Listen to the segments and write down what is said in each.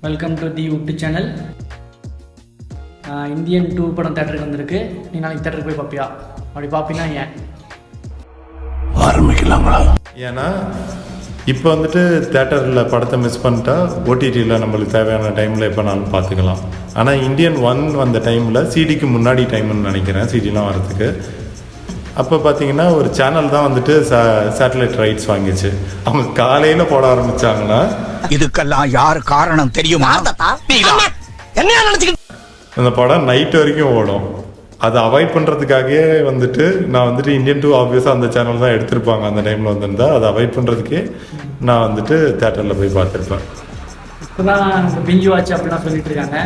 Welcome to the உட்டு channel. Indian 2 படம் தேட்டருக்கு வந்திருக்கு. நீ நாளைக்கு தேட்டருக்கு போய் பார்ப்பியா? அப்படி பார்ப்பீங்கன்னா ஏன் ஆரம்பிக்கலாங்களா? ஏன்னா இப்போ வந்துட்டு தேட்டரில் படத்தை மிஸ் பண்ணிட்டா ஓடிடியில் நம்மளுக்கு தேவையான டைமில் எப்போ நானும் பார்த்துக்கலாம். ஆனால் இந்தியன் 1 வந்த டைமில் சிடிக்கு முன்னாடி டைம்னு நினைக்கிறேன், சிடிலாம் வரதுக்கு. அப்போ பார்த்தீங்கன்னா ஒரு சேனல் தான் வந்துட்டு சேட்டலைட் ரைட்ஸ் வாங்கிச்சு. அவங்க காலையில் போட ஆரம்பித்தாங்கன்னா இதுக்கெல்லாம் யார் காரணம் தெரியுமா? அந்த படம் நைட் வரைக்கும் ஓடும். அதை அவாய்ட் பண்ணுறதுக்காகவே வந்துட்டு நான் வந்துட்டு இந்தியன் 2 ஆப்வியஸாக அந்த சேனல் தான் எடுத்திருப்பாங்க அந்த டைமில் வந்திருந்தா. அதை அவாய்ட் பண்ணுறதுக்கே நான் வந்துட்டு தேட்டரில் போய் பார்த்துருப்பேன். இப்போ தான் பிஞ்சு வாட்ச் அப்படிலாம் சொல்லிட்டு இருக்காங்க.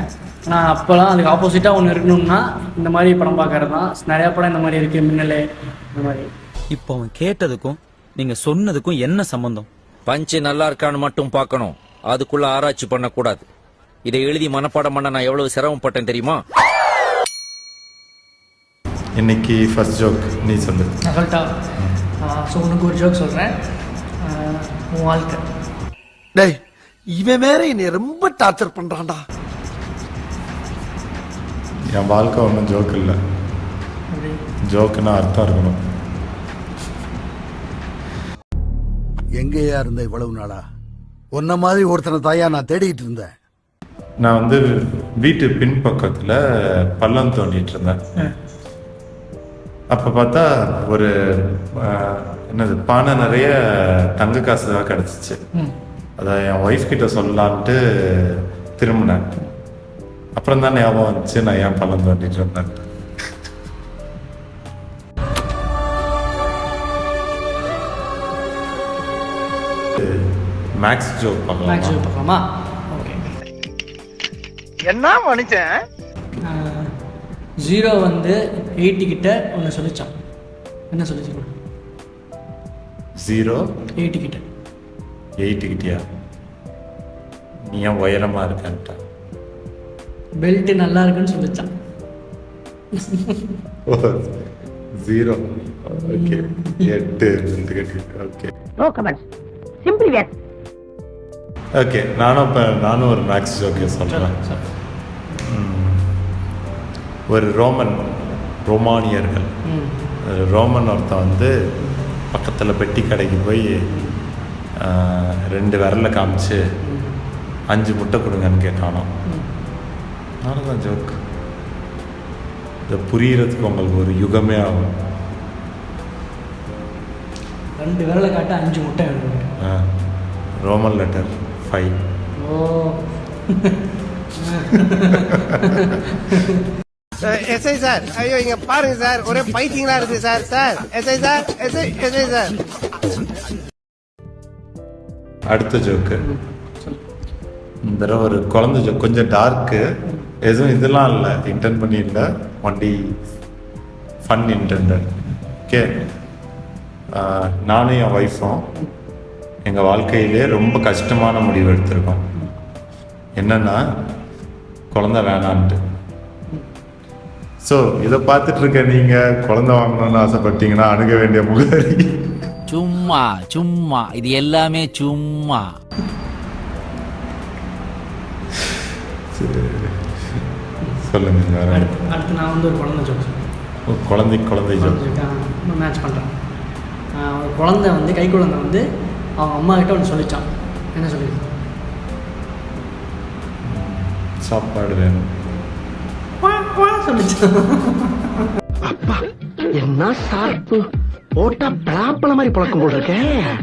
ஆனால் அப்போலாம் அதுக்கு ஆப்போசிட்டாக ஒன்று இருக்கணும்னா இந்த மாதிரி படம் பார்க்கறது தான். நிறையா படம் இந்த மாதிரி இருக்குது, மின்னலே இந்த மாதிரி. இப்போ அவன் கேட்டதுக்கும் நீங்க சொன்னதுக்கும் என்ன சம்பந்தம்? பஞ்சு நல்லா இருக்கான்னு மட்டும் பார்க்கணும், அதுக்குள்ள ஆராய்ச்சி பண்ணக்கூடாது. இதை எழுதி மனப்பாடம் பண்ண நான் எவ்வளவு சிரமப்பட்டேன் தெரியுமா? இன்னைக்கு ஃபர்ஸ்ட் ஜோக் நீ சொல்லு. நான் சொல்லிட்டா? ஸோ உனக்கு ஒரு ஜோக் சொல்கிறேன். உன் வாழ்க்கை. டேய், இவன் வேற என்னை ரொம்ப டார்ச்சர் பண்றான்டா. என் வாழ்க்கை ஒன்றும் ஜோக் இல்லை. ஜோக்குன்னா அர்த்தம் இருக்கணும். எங்கேயா இருந்த இவ்வளவு நாளா? உன்ன மாதிரி ஒருத்தனை தாயா நான் தேடிட்டு இருந்தேன். நான் வந்து வீட்டு பின்பக்கத்தில் பள்ளம் தோண்டிட்டு இருந்தேன். அப்போ பார்த்தா ஒரு என்னது பானை நிறைய தங்க காசு தான் கிடச்சிச்சு. அதை என் ஒய்ஃப் கிட்ட சொல்லலான்ட்டு திரும்பினேன். அப்புறம் தான் ஞாபகம் வந்துச்சு நான் ஏன் பள்ளம் தோண்டிட்டு இருந்தேன். மேக்ஸ் ஜோக் பார்க்கலாமா? ஓகே. என்ன மனுஷன்? 0 வந்து 80 கிட்ட ஒன்று சொல்லிச்சான். என்ன சொல்லிச்சு? 0 80 கிட்ட. 8 கிட்டியா? நீ ஏன் உயரமாக இருக்கன்ட்டா? பெல்ட் நல்லா இருக்குன்னு சொல்லிச்சான். 0 okay 8 okay no comments, simply where. Okay. நானும் ஒரு மேக்ஸ் ஜோக்கே சொல்கிறேன். ஒரு ரோமானியர்கள் ரோமன் ஒருத்தன் வந்து பக்கத்தில் பெட்டி கடைக்கு போய் 2 விரலை காமிச்சு 5 முட்டை கொடுங்கன்னு கேட்கானோ. தான் ஜோக். இதை புரியறதுக்கு உங்களுக்கு ஒரு யுகமே ஆகும். 2 விரலை காட்ட 5 முட்டை வேணும். Roman letter 5. ஓ. எஸ்ஐ சார், ஐயோ இங்க பாருங்க சார், ஒரே பைத்தியங்களா இருக்கு sir. Sir SI sir, SI sir. அடுத்த ஜோக்கு இந்த தடவை ஒரு குழந்தை ஜோக். கொஞ்சம் டார்க்கு, எதுவும் இதெல்லாம் இல்லை, இன்டென்ட் பண்ணியிருந்த ஒன்லி ஃபன் இன்டென்டட். ஓகே. நானும் என் ஒய்ஃபும் எங்கள் வாழ்க்கையிலே ரொம்ப கஷ்டமான முடிவு எடுத்திருக்கோம். என்னன்னா குழந்தை வேணான்ட்டு. ஸோ இதை பார்த்துட்டு இருக்க நீங்கள் குழந்தை வாங்கணும்னு ஆசைப்பட்டீங்கன்னா அணுக வேண்டிய முகவரி சும்மா இது எல்லாமே சும்மா. சொல்லுங்க. அடுத்து நான் வந்து ஒரு குழந்தை ஜோக். குழந்தை ஜோக் மேட்ச் பண்ணுறேன். ஒரு குழந்தை வந்து கை குழந்தை வந்து அவங்க அம்மா கிட்ட ஒன்று சொல்லிச்சான். என்ன சொல்லியிருக்கான்? சாப்பாடு வேணும் சொல்லிச்சான். அப்பா என்ன சார்பு போட்டா பிளாப்பழ மாதிரி பழக்கம் போட்டிருக்கேன்.